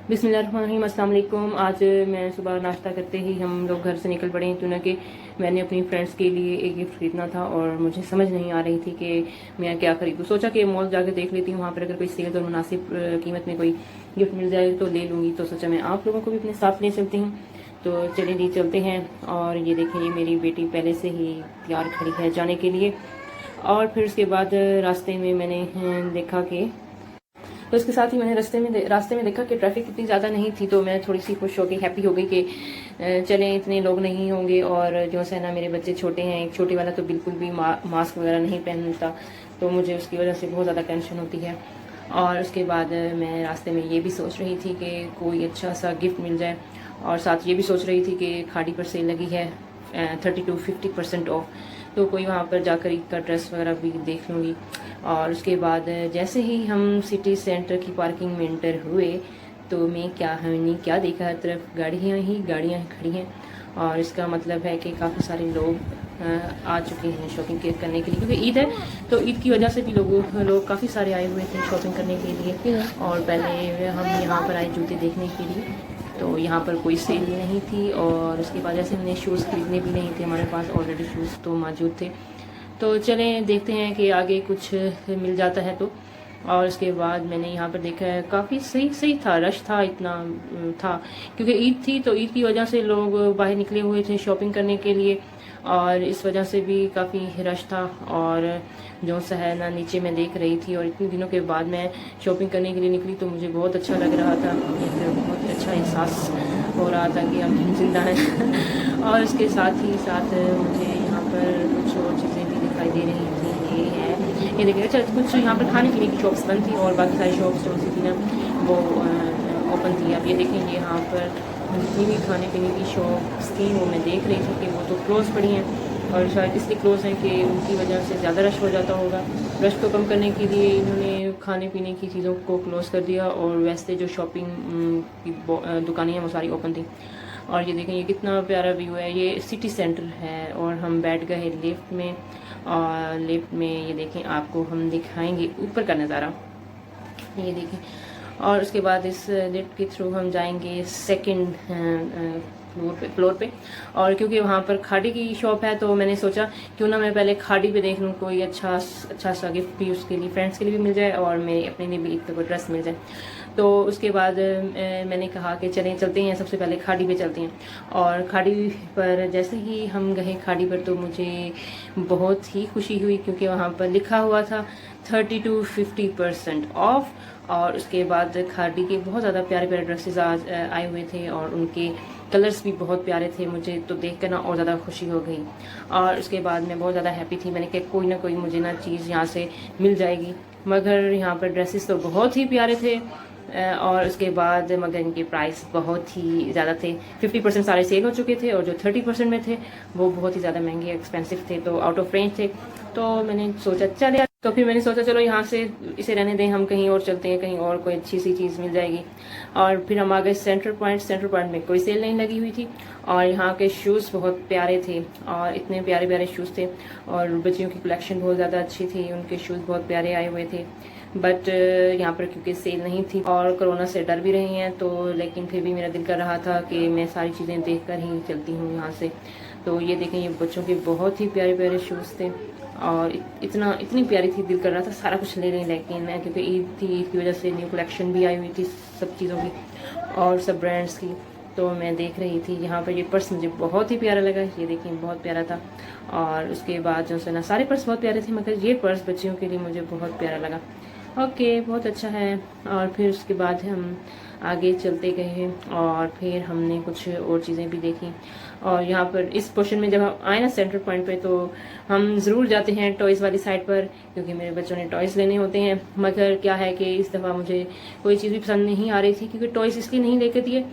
बिस्मिल्लाहिर्रहमानिर्रहीम, अस्सलाम वालेकुम। आज मैं सुबह नाश्ता करते ही हम लोग घर से निकल पड़े हैं क्योंकि मैंने अपनी फ्रेंड्स के लिए एक गिफ्ट खरीदना था और मुझे समझ नहीं आ रही थी कि मैं क्या खरीदूँ। सोचा कि मॉल जाकर देख लेती हूँ, वहाँ पर अगर कोई सेल और मुनासिब कीमत में कोई गिफ्ट मिल जाए तो ले लूँगी। तो सोचा मैं आप लोगों को भी अपने साथ ले चलती हूँ। तो चले जी चलते हैं। और ये देखें, ये मेरी बेटी पहले से ही तैयार खड़ी है जाने के लिए। और फिर उसके बाद रास्ते में मैंने देखा कि तो इसके साथ ही मैंने रास्ते में देखा कि ट्रैफिक इतनी ज़्यादा नहीं थी, तो मैं थोड़ी सी खुश हो गई, हैप्पी हो गई कि चलें इतने लोग नहीं होंगे। और जो है ना, मेरे बच्चे छोटे हैं, एक छोटे वाला तो बिल्कुल भी मास्क वगैरह नहीं पहनता, तो मुझे उसकी वजह से बहुत ज़्यादा टेंशन होती है। और उसके बाद मैं रास्ते में ये भी सोच रही थी कि कोई अच्छा सा गिफ्ट मिल जाए, और साथ ये भी सोच रही थी कि खाड़ी पर सेल लगी है 30 to 50% ऑफ, तो कोई वहाँ पर जाकर ईद का ड्रेस वगैरह भी देख लूँगी। और उसके बाद जैसे ही हम सिटी सेंटर की पार्किंग में एंटर हुए तो हमने क्या देखा, हर तरफ गाड़ियाँ खड़ी हैं। और इसका मतलब है कि काफ़ी सारे लोग आ चुके हैं शॉपिंग करने के लिए, क्योंकि ईद है तो ईद की वजह से भी लोग काफ़ी सारे आए हुए थे शॉपिंग करने के लिए। और पहले हम यहाँ पर आए जूते देखने के लिए, तो यहाँ पर कोई सेल नहीं थी। और उसके बाद जैसे हमने शूज़ खरीदने भी नहीं थे, हमारे पास ऑलरेडी शूज़ तो मौजूद थे। तो चलें देखते हैं कि आगे कुछ मिल जाता है तो। और उसके बाद मैंने यहाँ पर देखा है काफ़ी सही था, रश था, इतना था क्योंकि ईद थी, तो ईद की वजह से लोग बाहर निकले हुए थे शॉपिंग करने के लिए, और इस वजह से भी काफ़ी रश था। और जो सा है ना, नीचे मैं देख रही थी, और इतने दिनों के बाद मैं शॉपिंग करने के लिए निकली तो मुझे बहुत अच्छा लग रहा था, एक बहुत अच्छा एहसास हो रहा था कि हम जिंदा हैं। और उसके साथ ही साथ मुझे यहाँ पर कुछ और चीज़ें भी दिखाई दे रही थी। ये देखिए, अच्छा कुछ यहाँ पर खाने पीने की शॉप्स बंद थी और बाकी सारी शॉप्स जो सी थी ना वो ओपन थी। अब ये देखेंगे यहाँ पर जितनी भी खाने पीने की शॉप्स थी वो मैं देख रही थी कि वो तो क्लोज़ पड़ी हैं, और शायद इसलिए क्लोज़ हैं कि उनकी वजह से ज़्यादा रश हो जाता होगा। रश को कम करने के लिए इन्होंने खाने पीने की चीज़ों को क्लोज़ कर दिया, और वैसे जो शॉपिंग की दुकानें हैं वो सारी ओपन थी। और ये देखें, ये कितना प्यारा व्यू है, ये सिटी सेंटर है। और हम बैठ गए लिफ्ट में, और लिफ्ट में ये देखें आपको हम दिखाएंगे ऊपर का नज़ारा, ये देखें। और उसके बाद इस लिफ्ट के थ्रू हम जाएंगे सेकंड फ्लोर पे। और क्योंकि वहाँ पर खाड़ी की शॉप है तो मैंने सोचा क्यों ना मैं पहले खाड़ी पे देख लूँ, कोई अच्छा सा गिफ्ट भी उसके लिए, फ्रेंड्स के लिए भी मिल जाए और मेरे अपने लिए भी एक ड्रेस मिल जाए। तो उसके बाद मैंने कहा कि चलते हैं, सबसे पहले खाड़ी पे चलते हैं। और खाड़ी पर जैसे ही हम गए खाड़ी पर तो मुझे बहुत ही खुशी हुई, क्योंकि वहाँ पर लिखा हुआ था 30 to 50% ऑफ। और उसके बाद खाड़ी के बहुत ज़्यादा प्यारे प्यारे ड्रेसेस आज आए हुए थे, और उनके कलर्स भी बहुत प्यारे थे। मुझे तो देख कर ना और ज़्यादा खुशी हो गई। और उसके बाद मैं बहुत ज़्यादा हैप्पी थी, मैंने कहा कोई ना कोई मुझे ना चीज़ यहाँ से मिल जाएगी। मगर यहाँ पर ड्रेसेस तो बहुत ही प्यारे थे, और उसके बाद मगर इनके प्राइस बहुत ही ज़्यादा थे। 50% सारे सेल हो चुके थे, और जो 30% में थे वो बहुत ही ज़्यादा महंगे एक्सपेंसिव थे, तो आउट ऑफ रेंज थे। तो मैंने सोचा चलो यहाँ से इसे रहने दें, हम कहीं और चलते हैं, कहीं और कोई अच्छी सी चीज़ मिल जाएगी। और फिर हम आ गए सेंटर पॉइंट में कोई सेल नहीं लगी हुई थी, और यहाँ के शूज़ बहुत प्यारे थे, और इतने प्यारे प्यारे शूज़ थे, और बच्चियों की कलेक्शन बहुत ज़्यादा अच्छी थी, उनके शूज़ बहुत प्यारे आए हुए थे। बट यहाँ पर क्योंकि सेल नहीं थी और कोरोना से डर भी रही हैं, तो लेकिन फिर भी मेरा दिल कर रहा था कि मैं सारी चीज़ें देख कर ही चलती हूँ यहाँ से। तो ये देखें, ये बच्चों के बहुत ही प्यारे प्यारे शूज़ थे, और इतनी प्यारी थी, दिल कर रहा था सारा कुछ ले लें। लेकिन क्योंकि ईद थी, ईद की वजह से न्यू कलेक्शन भी आई हुई थी सब चीज़ों की और सब ब्रांड्स की, तो मैं देख रही थी। यहाँ पर ये पर्स मुझे बहुत ही प्यारा लगा, ये देखिए बहुत प्यारा था। और उसके बाद जो है ना, सारे पर्स बहुत प्यारे थे, मगर ये पर्स बच्चियों के लिए मुझे बहुत प्यारा लगा। ओके, बहुत अच्छा है। और फिर उसके बाद हम आगे चलते गए, और फिर हमने कुछ और चीज़ें भी देखी। और यहाँ पर इस पोर्शन में जब हम आए ना सेंटर पॉइंट पे, तो हम ज़रूर जाते हैं टॉयज़ वाली साइड पर, क्योंकि मेरे बच्चों ने टॉयज़ लेने होते हैं। मगर क्या है कि इस दफ़ा मुझे कोई चीज़ भी पसंद नहीं आ रही थी, क्योंकि टॉयज़ इसलिए नहीं लेकर दिए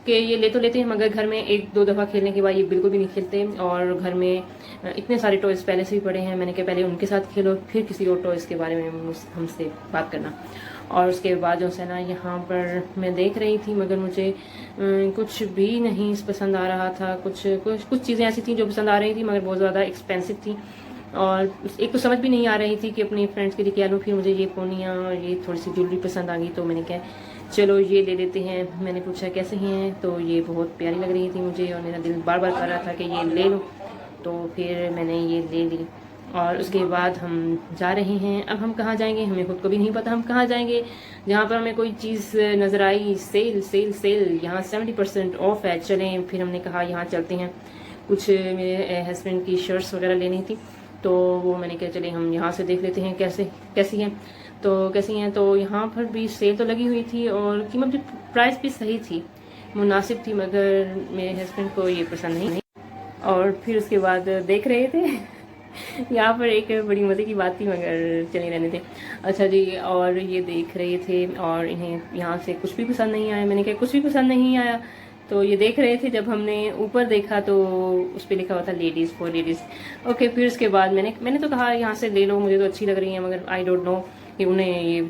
कि ये ले तो लेते हैं, मगर घर में एक दो दफ़ा खेलने के बाद ये बिल्कुल भी नहीं खेलते। और घर में इतने सारे टॉयज़ पहले से भी पड़े हैं, मैंने कहा पहले उनके साथ खेलो, फिर किसी और टॉयज़ के बारे में हमसे बात करना। और उसके बाद जो है ना, यहाँ पर मैं देख रही थी, मगर मुझे कुछ भी नहीं पसंद आ रहा था। कुछ चीज़ें ऐसी थी जो पसंद आ रही थी, मगर बहुत ज़्यादा एक्सपेंसिव थी। और एक तो समझ भी नहीं आ रही थी कि अपनी फ्रेंड्स के लिए क्या लूँ। फिर मुझे ये पोनियाँ और ये थोड़ी सी ज्वेलरी पसंद आ गई, तो मैंने कहा चलो ये ले लेते हैं। मैंने पूछा कैसे हैं, तो ये बहुत प्यारी लग रही थी मुझे और मेरा दिल बार बार कर रहा था कि ये ले लो, तो फिर मैंने ये ले ली। और उसके बाद हम जा रहे हैं। अब हम कहाँ जाएंगे हमें खुद को भी नहीं पता हम कहाँ जाएंगे। जहाँ पर हमें कोई चीज़ नज़र आई, सेल सेल सेल, यहाँ 70% ऑफ है, चलें। फिर हमने कहा यहाँ चलते हैं। कुछ मेरे हस्बैंड की शर्ट्स वगैरह लेनी थी, तो वो मैंने कहा चले हम यहाँ से देख लेते हैं कैसी हैं। तो यहाँ पर भी सेल तो लगी हुई थी और कीमत भी, प्राइस भी सही थी, मुनासिब थी, मगर मेरे हस्बैंड को ये पसंद नहीं। और फिर उसके बाद देख रहे थे यहाँ पर एक बड़ी मज़े की बात थी, मगर चले रहने थे। अच्छा जी, और ये देख रहे थे और इन्हें यहाँ से कुछ भी पसंद नहीं आया। मैंने कहा कुछ भी पसंद नहीं आया, तो ये देख रहे थे। जब हमने ऊपर देखा तो उस पर लिखा हुआ था लेडीज़, फॉर लेडीज़। ओके, फिर उसके बाद मैंने तो कहा यहाँ से ले लो, मुझे तो अच्छी लग रही है, मगर आई डोंट नो कि उन्हें ये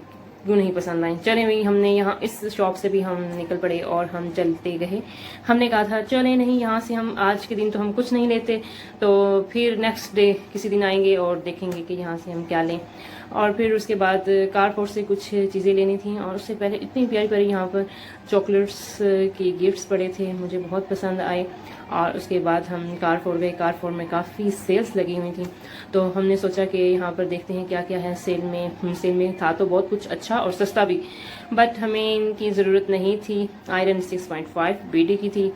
क्यों नहीं पसंद आई। चले भाई, हमने यहाँ इस शॉप से भी हम निकल पड़े और हम चलते गए। हमने कहा था चले नहीं, यहाँ से हम आज के दिन तो हम कुछ नहीं लेते, तो फिर नेक्स्ट डे किसी दिन आएंगे और देखेंगे कि यहाँ से हम क्या लें। और फिर उसके बाद कारपोर्ट से कुछ चीज़ें लेनी थी, और उससे पहले इतनी प्यारी प्यारी यहाँ पर चॉकलेट्स के गिफ्ट्स पड़े थे, मुझे बहुत पसंद आए। और उसके बाद हम कारपोर्ट गए। कारपोर्ट में काफ़ी सेल्स लगी हुई थी, तो हमने सोचा कि यहाँ पर देखते हैं क्या क्या है सेल में। सेल में था तो बहुत कुछ अच्छा और सस्ता भी, बट हमें इनकी ज़रूरत नहीं थी। आयरन 6.5 बीडी की थी,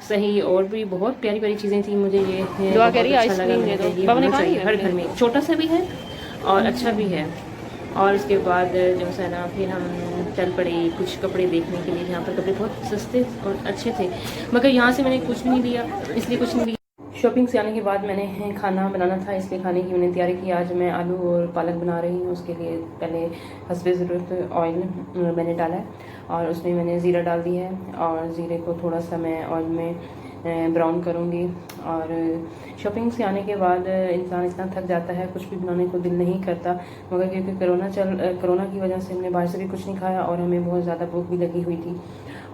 सही, और भी बहुत प्यारी प्यारी चीज़ें थी। मुझे ये दुआ करिए, अच्छा लगा, आइसक्रीम दे दो। होना चाहिए हर घर में, छोटा सा भी है और अच्छा भी है। और उसके बाद जो है ना, फिर हम चल पड़े कुछ कपड़े देखने के लिए। यहाँ पर कपड़े बहुत सस्ते और अच्छे थे, मगर यहाँ से मैंने कुछ भी नहीं लिया, इसलिए कुछ नहीं लिया। शॉपिंग से आने के बाद मैंने खाना बनाना था, इसलिए खाने की मैंने तैयारी की। आज मैं आलू और पालक बना रही हूँ। उसके लिए पहले हस्बे ज़रूरत ऑयल मैंने डाला है और उसमें मैंने ज़ीरा डाल दिया है, और ज़ीरे को थोड़ा सा मैं ऑयल में ब्राउन करूँगी। और शॉपिंग से आने के बाद इंसान इतना थक जाता है, कुछ भी बनाने को दिल नहीं करता, मगर क्योंकि कोरोना की वजह से हमने बाहर से भी कुछ नहीं खाया और हमें बहुत ज़्यादा भूख भी लगी हुई थी।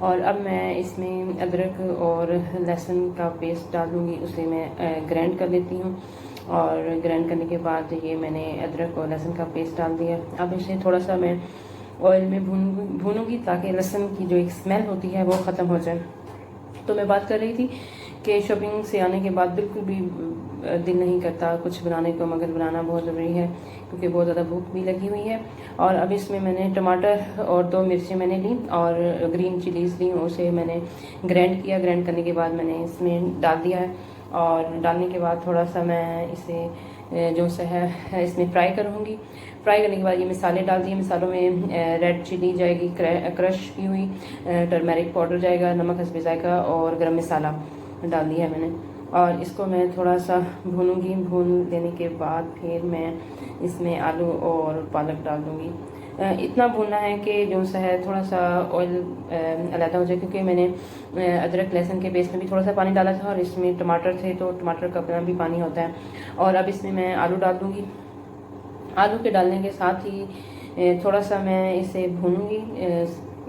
और अब मैं इसमें अदरक और लहसुन का पेस्ट डाल दूँगी, उसे मैं ग्राइंड कर लेती हूँ। और ग्राइंड करने के बाद ये मैंने अदरक और लहसुन का पेस्ट डाल दिया। अब इसे थोड़ा सा मैं ऑयल में भूनूंगी ताकि लहसुन की जो एक स्मेल होती है वो ख़त्म हो जाए। तो मैं बात कर रही थी कि शॉपिंग से आने के बाद बिल्कुल भी दिल नहीं करता कुछ बनाने को, मगर बनाना बहुत ज़रूरी है क्योंकि बहुत ज़्यादा भूख भी लगी हुई है। और अब इसमें मैंने टमाटर और 2 मिर्चें मैंने ली और ग्रीन चिलीज़ ली, उसे मैंने ग्राइंड किया। ग्राइंड करने के बाद मैंने इसमें डाल दिया है, और डालने के बाद थोड़ा सा मैं इसे जो सा है इसमें फ्राई करूँगी। फ्राई करने के बाद ये मसाले डाल दिए। मसालों में रेड चिली जाएगी क्रश की हुई, टर्मेरिक पाउडर जाएगा, नमक हस्बे जायका और गरम मसाला डाल दिया है मैंने। और इसको मैं थोड़ा सा भूनूंगी। भून लेने के बाद फिर मैं इसमें आलू और पालक डाल दूँगी। इतना भूनना है कि जो सा है थोड़ा सा ऑयल अलग हो जाए, क्योंकि मैंने अदरक लहसुन के पेस्ट में भी थोड़ा सा पानी डाला था और इसमें टमाटर थे तो टमाटर का अपना भी पानी होता है। और अब इसमें मैं आलू डाल दूँगी। आलू के डालने के साथ ही थोड़ा सा मैं इसे भूनूंगी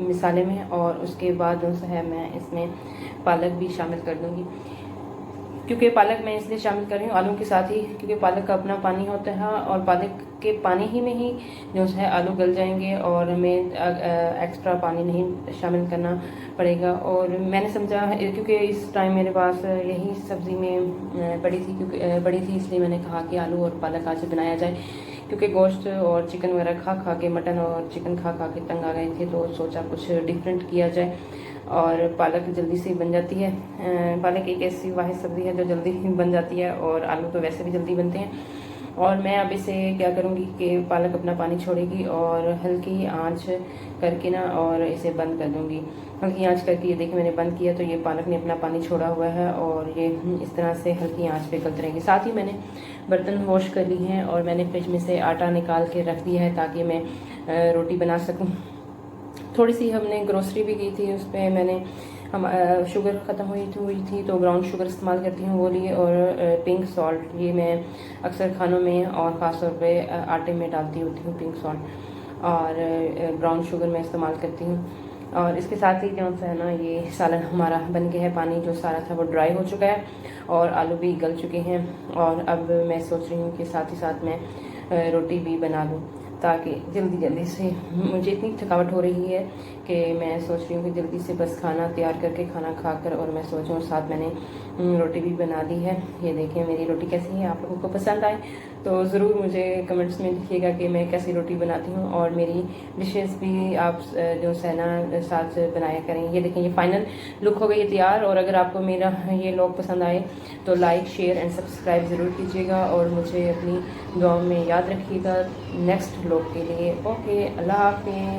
मसाले में, और उसके बाद जो सा है मैं इसमें पालक भी शामिल कर दूँगी। क्योंकि पालक मैं इसलिए शामिल कर रही हूँ आलू के साथ ही, क्योंकि पालक का अपना पानी होता है और पालक के पानी ही में ही जो है आलू गल जाएंगे और हमें एक्स्ट्रा पानी नहीं शामिल करना पड़ेगा। और मैंने समझा, क्योंकि इस टाइम मेरे पास यही सब्ज़ी में बड़ी थी, इसलिए मैंने कहा कि आलू और पालक आज बनाया जाए, क्योंकि गोश्त और चिकन वगैरह खा खा के, मटन और चिकन खा खा के तंग आ गए थे, तो सोचा कुछ डिफरेंट किया जाए। और पालक जल्दी से बन जाती है। पालक एक ऐसी वाहिद सब्ज़ी है जो जल्दी बन जाती है, और आलू तो वैसे भी जल्दी बनते हैं। और मैं अब इसे क्या करूँगी कि पालक अपना पानी छोड़ेगी और हल्की आंच करके ना और इसे बंद कर दूँगी। हल्की आंच करके ये देखिए मैंने बंद किया, तो ये पालक ने अपना पानी छोड़ा हुआ है और ये इस तरह से हल्की आंच पे गलती रहेगी। साथ ही मैंने बर्तन वॉश कर ली हैं और मैंने फ्रिज में से आटा निकाल के रख दिया है ताकि मैं रोटी बना सकूँ। थोड़ी सी हमने ग्रोसरी भी की थी, उस पर मैंने शुगर ख़त्म हुई थी तो ब्राउन शुगर इस्तेमाल करती हूँ वो लिए, और पिंक सॉल्ट ये मैं अक्सर खानों में और ख़ास तौर पे आटे में डालती होती हूँ पिंक सॉल्ट, और ब्राउन शुगर मैं इस्तेमाल करती हूँ। और इसके साथ ही जो है ना, ये सालन हमारा बन गया है। पानी जो सारा था वो ड्राई हो चुका है और आलू भी गल चुके हैं। और अब मैं सोच रही हूँ कि साथ ही साथ मैं रोटी भी बना लूँ, ताकि जल्दी से, मुझे इतनी थकावट हो रही है कि मैं सोच रही हूँ कि जल्दी से बस खाना तैयार करके खाना खाकर और मैं सोचूँ, साथ मैंने रोटी भी बना दी है। ये देखिए मेरी रोटी कैसी है, आप लोगों को पसंद आए तो ज़रूर मुझे कमेंट्स में लिखिएगा कि मैं कैसी रोटी बनाती हूँ, और मेरी डिशेस भी आप जो सहना साथ बनाया करें। ये देखें ये फाइनल लुक हो गई है तैयार, और अगर आपको मेरा ये व्लॉग पसंद आए तो लाइक शेयर एंड सब्सक्राइब ज़रूर कीजिएगा, और मुझे अपनी दुआओं में याद रखिएगा नेक्स्ट व्लॉग के लिए। ओके, अल्लाह हाफिज़।